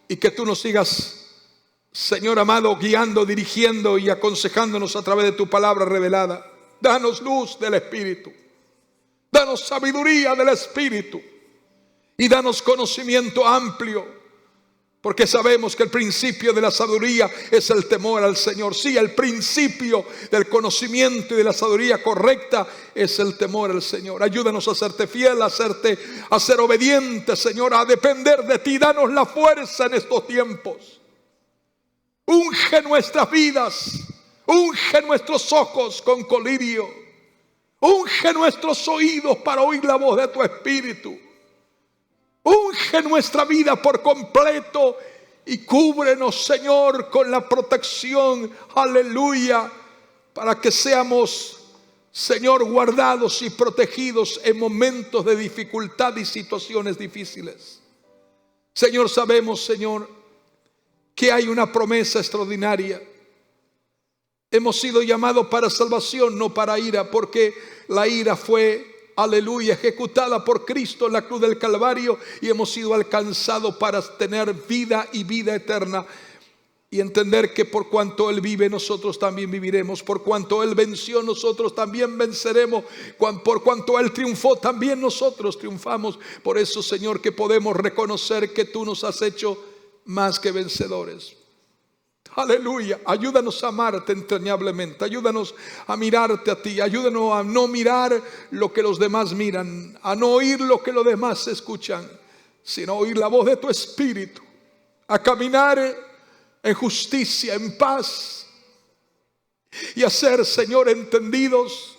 y que tú nos sigas, Señor amado, guiando, dirigiendo y aconsejándonos a través de tu palabra revelada. Danos luz del Espíritu, danos sabiduría del Espíritu y danos conocimiento amplio, porque sabemos que el principio de la sabiduría es el temor al Señor. Sí, el principio del conocimiento y de la sabiduría correcta es el temor al Señor. Ayúdanos a serte fiel, a ser obediente, Señor, a depender de ti. Danos la fuerza en estos tiempos. Unge nuestras vidas, unge nuestros ojos con colirio, unge nuestros oídos para oír la voz de tu Espíritu. Unge nuestra vida por completo y cúbrenos, Señor, con la protección, aleluya, para que seamos, Señor, guardados y protegidos en momentos de dificultad y situaciones difíciles. Señor, sabemos, Señor, que hay una promesa extraordinaria. Hemos sido llamados para salvación, no para ira, porque la ira fue, aleluya, ejecutada por Cristo en la cruz del Calvario, y hemos sido alcanzados para tener vida y vida eterna, y entender que por cuanto Él vive, nosotros también viviremos. Por cuanto Él venció, nosotros también venceremos. Por cuanto Él triunfó, también nosotros triunfamos. Por eso, Señor, que podemos reconocer que tú nos has hecho más que vencedores. Aleluya. Ayúdanos a amarte entrañablemente. Ayúdanos a mirarte a ti. Ayúdanos a no mirar lo que los demás miran, a no oír lo que los demás escuchan, sino oír la voz de tu Espíritu, a caminar en justicia, en paz, y a ser, Señor, entendidos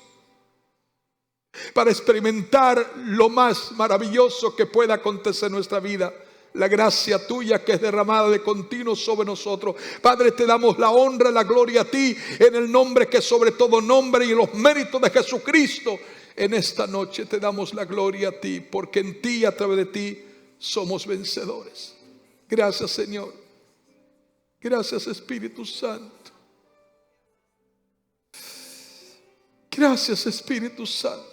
para experimentar lo más maravilloso que pueda acontecer en nuestra vida. La gracia tuya que es derramada de continuo sobre nosotros. Padre, te damos la honra, la gloria a ti, en el nombre que sobre todo nombre, y en los méritos de Jesucristo. En esta noche te damos la gloria a ti, porque en ti y a través de ti somos vencedores. Gracias, Señor. Gracias, Espíritu Santo. Gracias, Espíritu Santo.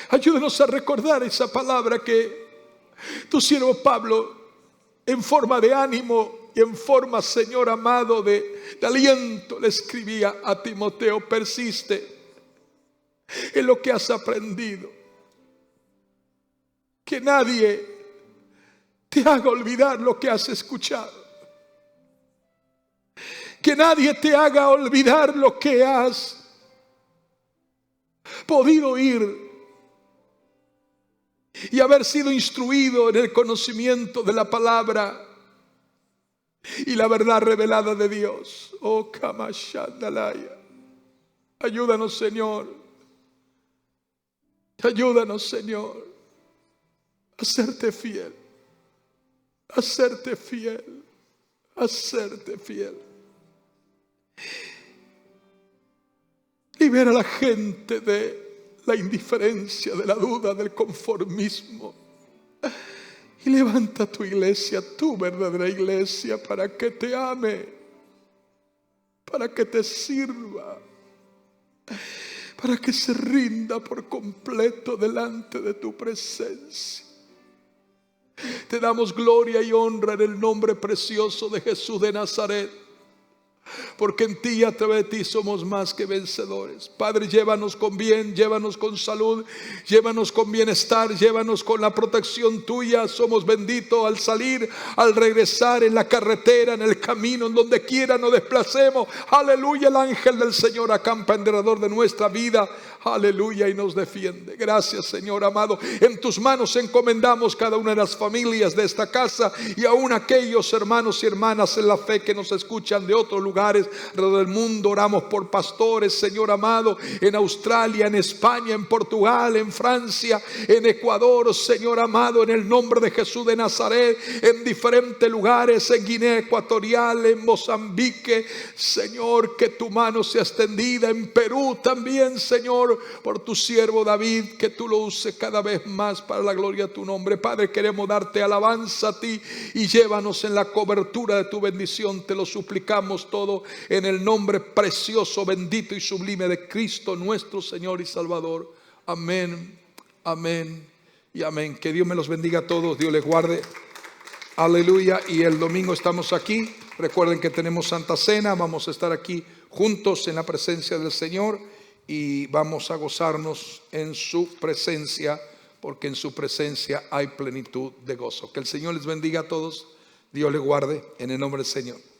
Ayúdenos a recordar esa palabra que tu siervo Pablo, en forma de ánimo y en forma, Señor amado, de aliento, le escribía a Timoteo: persiste en lo que has aprendido. Que nadie te haga olvidar lo que has escuchado. Que nadie te haga olvidar lo que has podido oír y haber sido instruido en el conocimiento de la palabra y la verdad revelada de Dios. Oh, Kamashandalaya. Ayúdanos, Señor. Ayúdanos, Señor, a serte fiel, a serte fiel, a serte fiel. Libera a la gente de la indiferencia, de la duda, del conformismo. Y levanta tu iglesia, tu verdadera iglesia, para que te ame, para que te sirva, para que se rinda por completo delante de tu presencia. Te damos gloria y honra en el nombre precioso de Jesús de Nazaret, porque en ti y a través de ti somos más que vencedores. Padre, llévanos con bien, llévanos con salud, llévanos con bienestar, llévanos con la protección tuya. Somos benditos al salir, al regresar, en la carretera, en el camino, en donde quiera nos desplacemos. Aleluya, el ángel del Señor acampa en derredor de nuestra vida. Aleluya, y nos defiende. Gracias, Señor amado. En tus manos encomendamos cada una de las familias de esta casa, y aún aquellos hermanos y hermanas en la fe que nos escuchan de otros lugares alrededor del mundo. Oramos por pastores, Señor amado, en Australia, en España, en Portugal, en Francia, en Ecuador, Señor amado, en el nombre de Jesús de Nazaret, en diferentes lugares, en Guinea Ecuatorial, en Mozambique, Señor, que tu mano sea extendida, en Perú también, Señor, por tu siervo David, que tú lo uses cada vez más para la gloria de tu nombre. Padre, queremos darte alabanza a ti, y llévanos en la cobertura de tu bendición. Te lo suplicamos todo en el nombre precioso, bendito y sublime de Cristo nuestro Señor y Salvador. Amén, amén y amén. Que Dios me los bendiga a todos, Dios les guarde. Aleluya. Y el domingo estamos aquí. Recuerden que tenemos Santa Cena. Vamos a estar aquí juntos en la presencia del Señor, y vamos a gozarnos en su presencia, porque en su presencia hay plenitud de gozo. Que el Señor les bendiga a todos, Dios les guarde en el nombre del Señor.